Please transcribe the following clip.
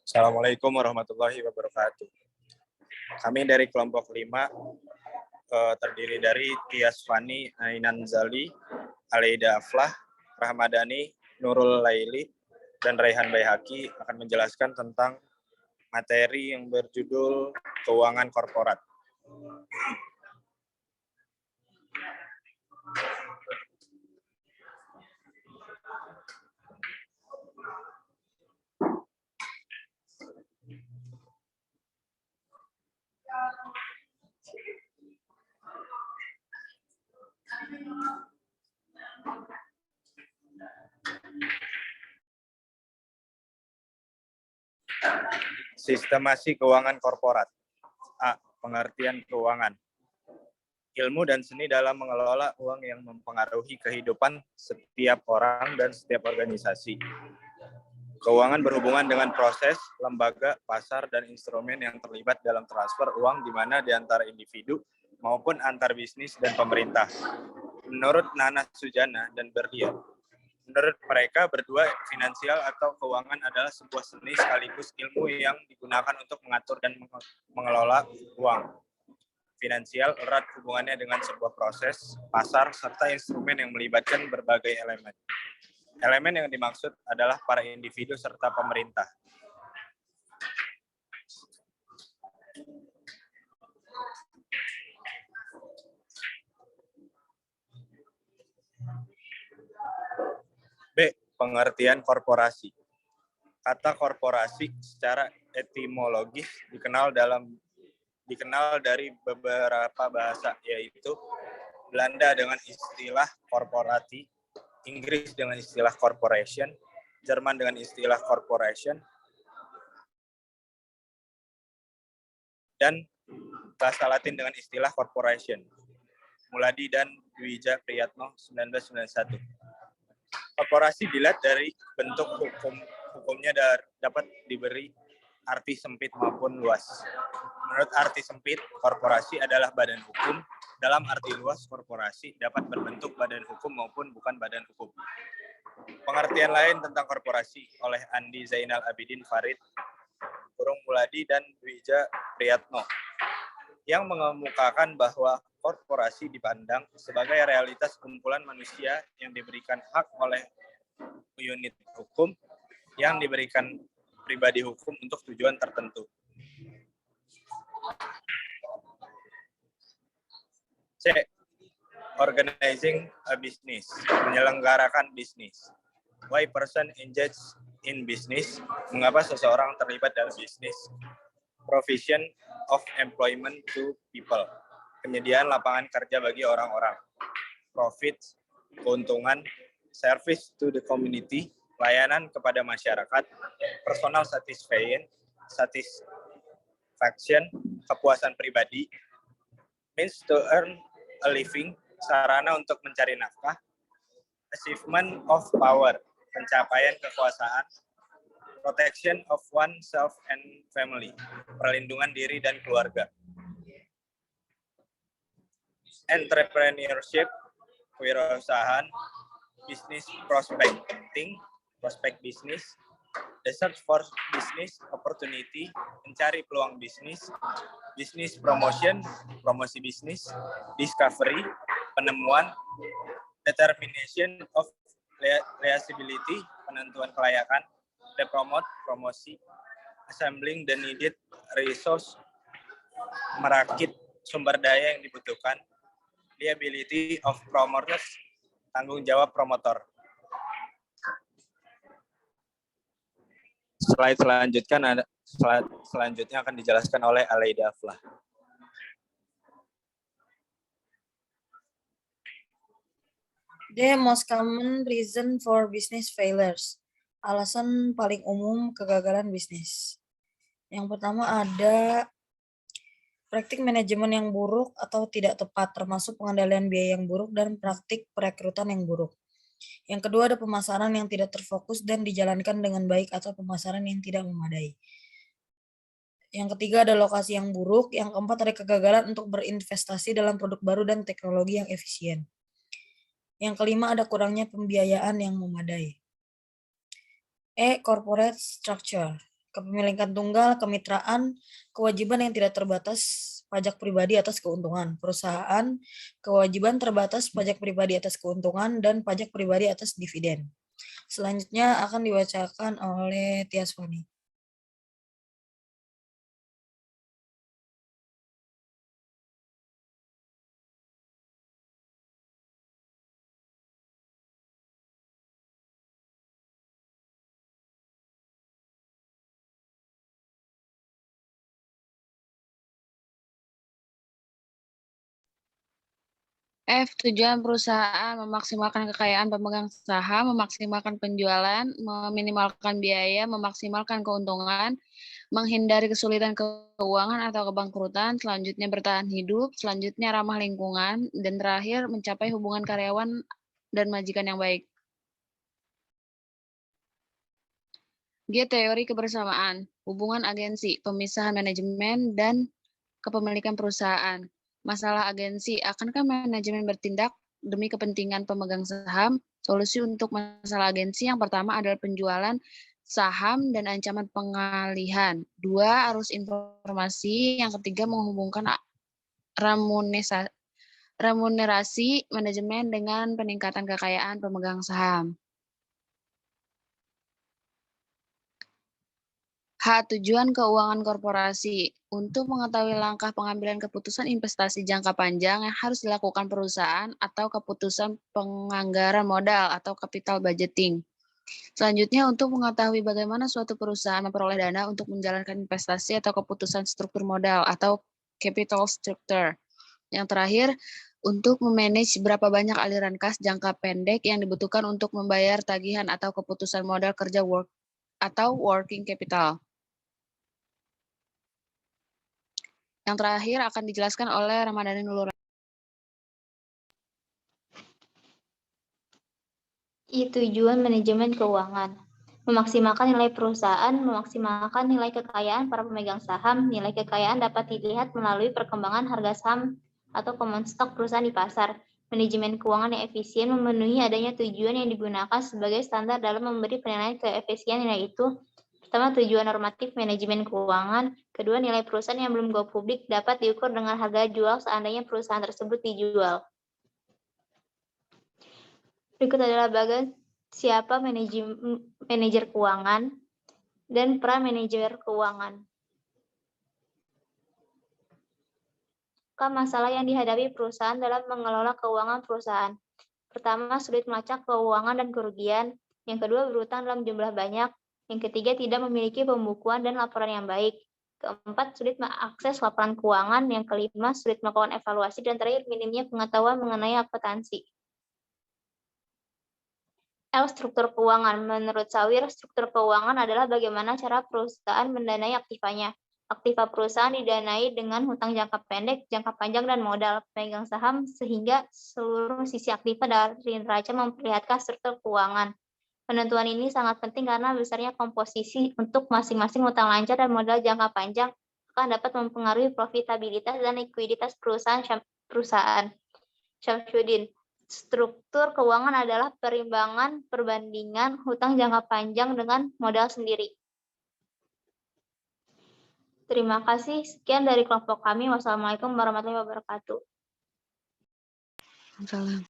Assalamualaikum warahmatullahi wabarakatuh. Kami dari kelompok 5 terdiri dari Tias Fani, Ainan Zali, Aleida Aflah, Rahmadani, Nurul Laili, dan Raihan Baihaqi akan menjelaskan tentang materi yang berjudul keuangan korporat. Sistemasi keuangan korporat. A. Pengertian keuangan. Ilmu dan seni dalam mengelola uang yang mempengaruhi kehidupan setiap orang dan setiap organisasi. Keuangan berhubungan dengan proses, lembaga, pasar, dan instrumen yang terlibat dalam transfer uang di mana di antara individu maupun antar bisnis dan pemerintah. Menurut Nana Sujana dan Berlian, menurut mereka berdua, finansial atau keuangan adalah sebuah seni sekaligus ilmu yang digunakan untuk mengatur dan mengelola uang. Finansial erat hubungannya dengan sebuah proses, pasar, serta instrumen yang melibatkan berbagai elemen. Elemen yang dimaksud adalah para individu serta pemerintah. B. Pengertian korporasi. Kata korporasi secara etimologis dikenal dari beberapa bahasa, yaitu Belanda dengan istilah korporati, Inggris dengan istilah corporation, Jerman dengan istilah corporation, dan bahasa Latin dengan istilah corporation. Muladi dan Dwija Priyatno, 1991. Korporasi dilihat dari bentuk hukumnya dapat diberi arti sempit maupun luas. Menurut arti sempit, korporasi adalah badan hukum. Dalam arti luas, korporasi dapat berbentuk badan hukum maupun bukan badan hukum. Pengertian lain tentang korporasi oleh Andi Zainal Abidin Farid, Muladi dan Dwija Priyatno, yang mengemukakan bahwa korporasi dipandang sebagai realitas kumpulan manusia yang diberikan hak oleh unit hukum yang diberikan pribadi hukum untuk tujuan tertentu. C. Organizing a business, menyelenggarakan bisnis. Why person engaged in business? Mengapa seseorang terlibat dalam bisnis? Provision of employment to people, penyediaan lapangan kerja bagi orang-orang. Profit, keuntungan. Service to the community, layanan kepada masyarakat. Personal satisfaction, kepuasan pribadi. Means to earn a living, sarana untuk mencari nafkah. Achievement of power, pencapaian kekuasaan. Protection of oneself and family, perlindungan diri dan keluarga. Entrepreneurship, kewirausahaan. Business prospecting, prospek bisnis. The search for business opportunity, mencari peluang bisnis. Business promotion, promosi bisnis. Discovery, penemuan. Determination of reliability, penentuan kelayakan. The promote, promosi. Assembling the needed resource, merakit sumber daya yang dibutuhkan. Liability of promoters, tanggung jawab promotor. Slide selanjutnya akan dijelaskan oleh Aleida Aflah. The most common reason for business failures. Alasan paling umum kegagalan bisnis. Yang pertama ada praktik manajemen yang buruk atau tidak tepat, termasuk pengendalian biaya yang buruk dan praktik perekrutan yang buruk. Yang kedua ada pemasaran yang tidak terfokus dan dijalankan dengan baik atau pemasaran yang tidak memadai. Yang ketiga ada lokasi yang buruk. Yang keempat ada kegagalan untuk berinvestasi dalam produk baru dan teknologi yang efisien. Yang kelima ada kurangnya pembiayaan yang memadai. Corporate structure. Kepemilikan tunggal, kemitraan, kewajiban yang tidak terbatas, pajak pribadi atas keuntungan. Perusahaan, kewajiban terbatas pajak pribadi atas keuntungan, dan pajak pribadi atas dividen. Selanjutnya akan dibacakan oleh Tias Fani. F. Tujuan perusahaan memaksimalkan kekayaan pemegang saham, memaksimalkan penjualan, meminimalkan biaya, memaksimalkan keuntungan, menghindari kesulitan keuangan atau kebangkrutan, selanjutnya bertahan hidup, selanjutnya ramah lingkungan, dan terakhir mencapai hubungan karyawan dan majikan yang baik. G. Teori kebersamaan, hubungan agensi, pemisahan manajemen, dan kepemilikan perusahaan. Masalah agensi, akankah manajemen bertindak demi kepentingan pemegang saham? Solusi untuk masalah agensi yang pertama adalah penjualan saham dan ancaman pengalihan. 2. Arus informasi. Yang ketiga menghubungkan remunerasi manajemen dengan peningkatan kekayaan pemegang saham. H. Tujuan keuangan korporasi. Untuk mengetahui langkah pengambilan keputusan investasi jangka panjang yang harus dilakukan perusahaan atau keputusan penganggaran modal atau capital budgeting. Selanjutnya, untuk mengetahui bagaimana suatu perusahaan memperoleh dana untuk menjalankan investasi atau keputusan struktur modal atau capital structure. Yang terakhir, untuk memanage berapa banyak aliran kas jangka pendek yang dibutuhkan untuk membayar tagihan atau keputusan modal kerja working capital. Yang terakhir akan dijelaskan oleh Ramadhani Nurul. Tujuan manajemen keuangan. Memaksimalkan nilai perusahaan, memaksimalkan nilai kekayaan para pemegang saham. Nilai kekayaan dapat dilihat melalui perkembangan harga saham atau common stock perusahaan di pasar. Manajemen keuangan yang efisien memenuhi adanya tujuan yang digunakan sebagai standar dalam memberi penilaian keefisien nilai itu. Pertama, tujuan normatif manajemen keuangan. Kedua, nilai perusahaan yang belum go publik dapat diukur dengan harga jual seandainya perusahaan tersebut dijual. Berikut adalah bagian siapa manajer keuangan dan peran manajer keuangan. Masalah yang dihadapi perusahaan dalam mengelola keuangan perusahaan. Pertama, sulit melacak keuangan dan kerugian. Yang kedua, berhutang dalam jumlah banyak. Yang ketiga, tidak memiliki pembukuan dan laporan yang baik. Keempat, sulit mengakses laporan keuangan. Yang kelima, sulit melakukan evaluasi. Dan terakhir, minimnya pengetahuan mengenai akuntansi. Struktur keuangan. Menurut Sawir, struktur keuangan adalah bagaimana cara perusahaan mendanai aktifanya. Aktiva perusahaan didanai dengan hutang jangka pendek, jangka panjang, dan modal pemegang saham, sehingga seluruh sisi aktiva dari neraca memperlihatkan struktur keuangan. Penentuan ini sangat penting karena besarnya komposisi untuk masing-masing hutang lancar dan modal jangka panjang akan dapat mempengaruhi profitabilitas dan likuiditas perusahaan. Syamsuddin, struktur keuangan adalah perbandingan hutang jangka panjang dengan modal sendiri. Terima kasih. Sekian dari kelompok kami. Wassalamualaikum warahmatullahi wabarakatuh. Salam.